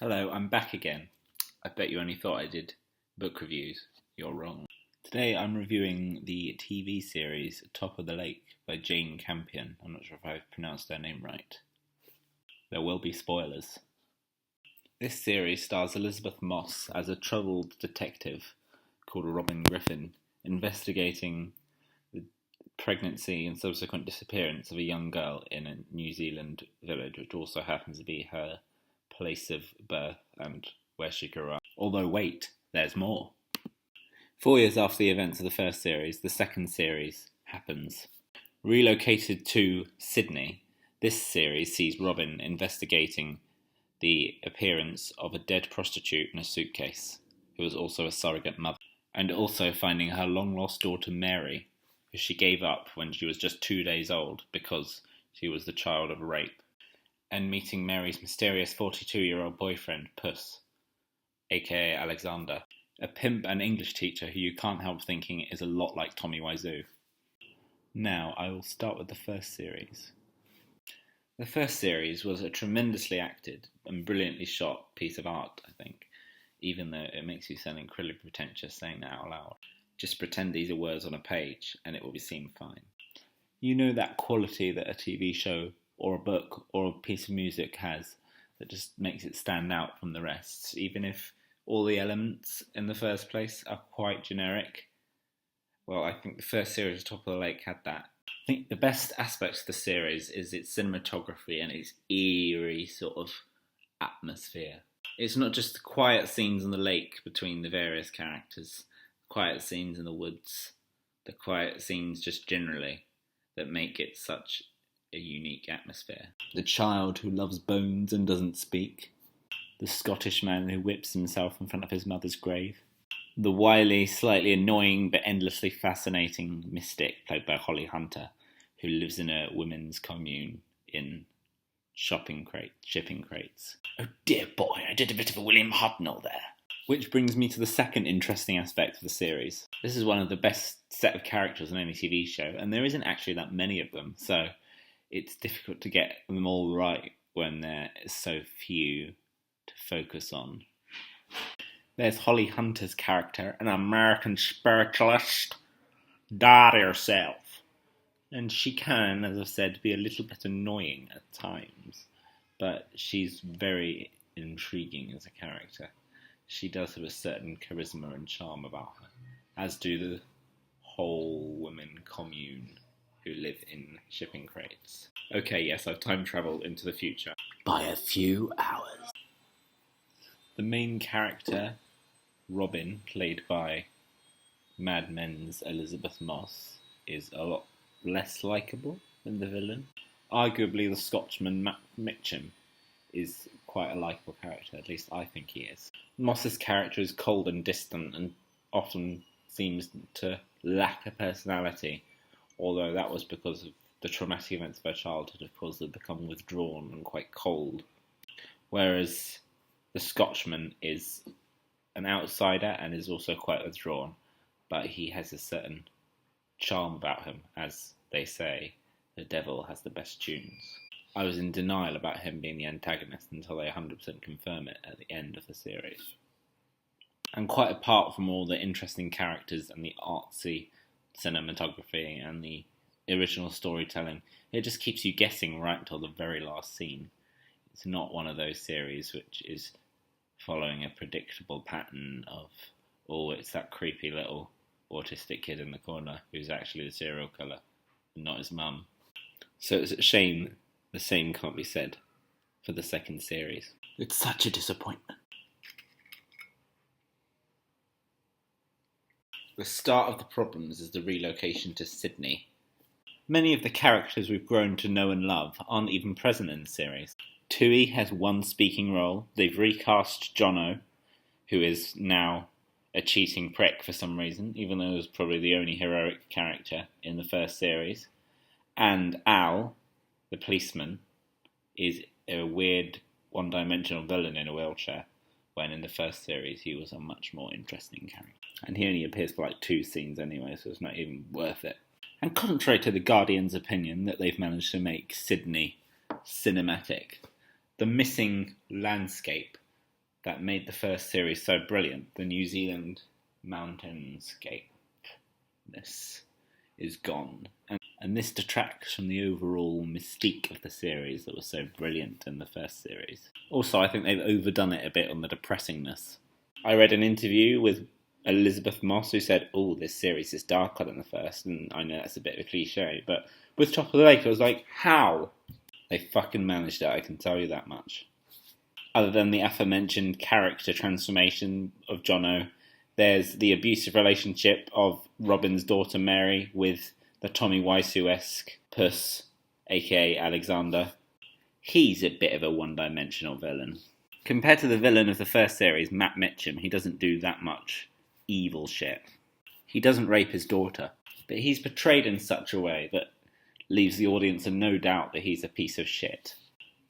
Hello, I'm back again. I bet you only thought I did book reviews. You're wrong. Today I'm reviewing the TV series Top of the Lake by Jane Campion. I'm not sure if I've pronounced her name right. There will be spoilers. This series stars Elizabeth Moss as a troubled detective called Robin Griffin, investigating the pregnancy and subsequent disappearance of a young girl in a New Zealand village, which also happens to be her place of birth and where she grew up. Although wait, there's more. 4 years after the events of the first series, the second series happens. Relocated to Sydney, this series sees Robin investigating the appearance of a dead prostitute in a suitcase, who was also a surrogate mother, and also finding her long-lost daughter Mary, who she gave up when she was just 2 days old because she was the child of rape, and meeting Mary's mysterious 42-year-old boyfriend, Puss, aka Alexander, a pimp and English teacher who you can't help thinking is a lot like Tommy Wiseau. Now, I will start with the first series. The first series was a tremendously acted and brilliantly shot piece of art, I think, even though it makes you sound incredibly pretentious saying that out loud. Just pretend these are words on a page and it will seem fine. You know that quality that a TV show or a book or a piece of music has that just makes it stand out from the rest, even if all the elements in the first place are quite generic. Well, I think the first series of Top of the Lake had that. I think the best aspect of the series is its cinematography and its eerie sort of atmosphere. It's not just the quiet scenes on the lake between the various characters, quiet scenes in the woods, the quiet scenes just generally that make it such a unique atmosphere. The child who loves bones and doesn't speak. The Scottish man who whips himself in front of his mother's grave. The wily, slightly annoying but endlessly fascinating mystic played by Holly Hunter, who lives in a women's commune in shipping crates. Oh dear boy, I did a bit of a William Hartnell there. Which brings me to the second interesting aspect of the series. This is one of the best set of characters in any TV show, and there isn't actually that many of them, so it's difficult to get them all right when there is so few to focus on. There's Holly Hunter's character, an American spiritualist. Dar yourself. And she can, as I've said, be a little bit annoying at times, but she's very intriguing as a character. She does have a certain charisma and charm about her, as do the whole women commune who live in shipping crates. Okay, yes, I've time travelled into the future. By a few hours. The main character, Robin, played by Mad Men's Elizabeth Moss, is a lot less likeable than the villain. Arguably, the Scotchman Mitchum is quite a likeable character, at least I think he is. Moss's character is cold and distant and often seems to lack a personality, although that was because of the traumatic events of her childhood have caused her to become withdrawn and quite cold. Whereas the Scotchman is an outsider and is also quite withdrawn, but he has a certain charm about him. As they say, the devil has the best tunes. I was in denial about him being the antagonist until they 100% confirm it at the end of the series. And quite apart from all the interesting characters and the artsy cinematography and the original storytelling, it just keeps you guessing right until the very last scene. It's not one of those series which is following a predictable pattern of, oh, it's that creepy little autistic kid in the corner who's actually the serial killer and not his mum. So it's a shame the same can't be said for the second series. It's such a disappointment. The start of the problems is the relocation to Sydney. Many of the characters we've grown to know and love aren't even present in the series. Tui has one speaking role. They've recast Jono, who is now a cheating prick for some reason, even though he was probably the only heroic character in the first series. And Al, the policeman, is a weird one-dimensional villain in a wheelchair, when in the first series he was a much more interesting character. And he only appears for like 2 scenes anyway, so it's not even worth it. And contrary to the Guardian's opinion that they've managed to make Sydney cinematic, the missing landscape that made the first series so brilliant, the New Zealand mountainscape, this is gone. And this detracts from the overall mystique of the series that was so brilliant in the first series. Also, I think they've overdone it a bit on the depressingness. I read an interview with Elizabeth Moss who said, "Oh, this series is darker than the first," and I know that's a bit of a cliche, but with Top of the Lake, I was like, how? They fucking managed it, I can tell you that much. Other than the aforementioned character transformation of Jono, there's the abusive relationship of Robin's daughter Mary with the Tommy Wiseau-esque puss, aka Alexander. He's a bit of a one-dimensional villain. Compared to the villain of the first series, Matt Mitchum, he doesn't do that much evil shit. He doesn't rape his daughter, but he's portrayed in such a way that leaves the audience in no doubt that he's a piece of shit.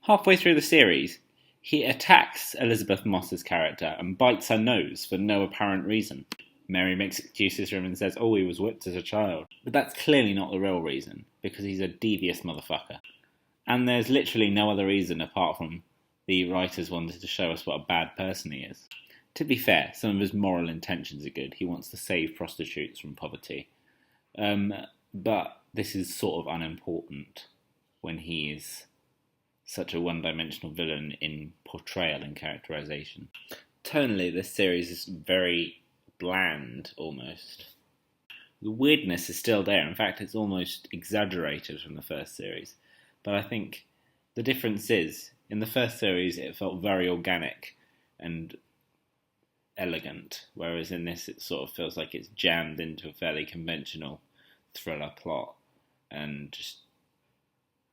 Halfway through the series, he attacks Elizabeth Moss's character and bites her nose for no apparent reason. Mary makes excuses for him and says, "Oh, he was whipped as a child." But that's clearly not the real reason, because he's a devious motherfucker. And there's literally no other reason apart from the writers wanted to show us what a bad person he is. To be fair, some of his moral intentions are good. He wants to save prostitutes from poverty. But this is sort of unimportant when he is such a one-dimensional villain in portrayal and characterization. Tonally, this series is very bland, almost. The weirdness is still there. In fact, it's almost exaggerated from the first series. But I think the difference is, in the first series, it felt very organic and elegant, whereas in this, it sort of feels like it's jammed into a fairly conventional thriller plot and just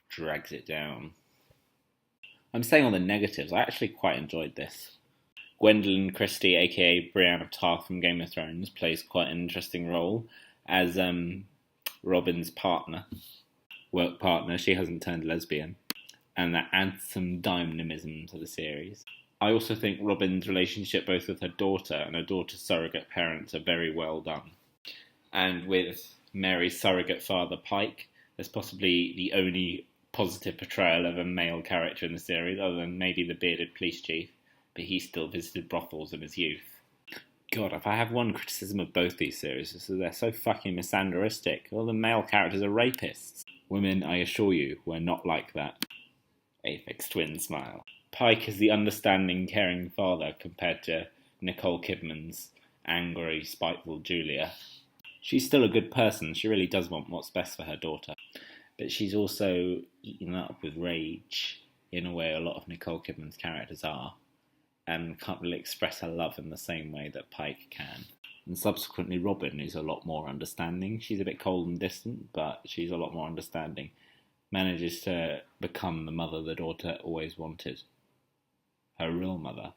drags it down. I'm saying all the negatives. I actually quite enjoyed this. Gwendolyn Christie, aka Brienne of Tarth from Game of Thrones, plays quite an interesting role as Robin's work partner. She hasn't turned lesbian, and that adds some dynamism to the series. I also think Robin's relationship both with her daughter and her daughter's surrogate parents are very well done. And with Mary's surrogate father, Pike, there's possibly the only positive portrayal of a male character in the series, other than maybe the bearded police chief. But he still visited brothels in his youth. God, if I have one criticism of both these series, is that they're so fucking misandristic. All the male characters are rapists. Women, I assure you, were not like that. Aphex Twin smile. Pike is the understanding, caring father compared to Nicole Kidman's angry, spiteful Julia. She's still a good person. She really does want what's best for her daughter. But she's also eaten up with rage in a way a lot of Nicole Kidman's characters are, and can't really express her love in the same way that Pike can. And subsequently Robin is a lot more understanding. She's a bit cold and distant, but she's a lot more understanding. Manages to become the mother the daughter always wanted. Her real mother.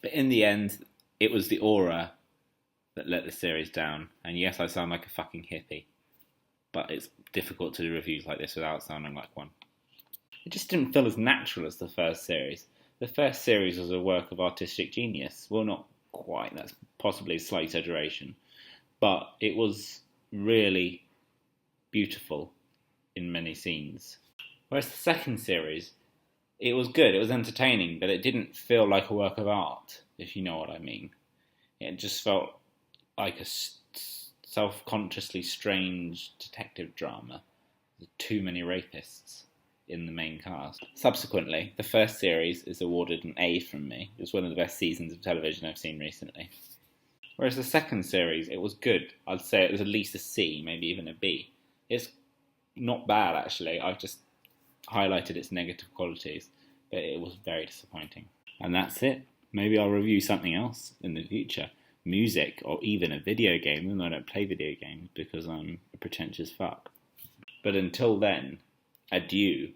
But in the end, it was the aura that let the series down. And yes, I sound like a fucking hippie, but it's difficult to do reviews like this without sounding like one. It just didn't feel as natural as the first series. The first series was a work of artistic genius. Well, not quite, that's possibly a slight exaggeration. But it was really beautiful in many scenes. Whereas the second series, it was good, it was entertaining, but it didn't feel like a work of art, if you know what I mean. It just felt like a self-consciously strange detective drama with too many rapists in the main cast. Subsequently, the first series is awarded an A from me. It was one of the best seasons of television I've seen recently. Whereas the second series, it was good. I'd say it was at least a C, maybe even a B. It's not bad, actually. I've just highlighted its negative qualities, but it was very disappointing. And that's it. Maybe I'll review something else in the future. Music, or even a video game, even though I don't play video games because I'm a pretentious fuck. But until then, adieu.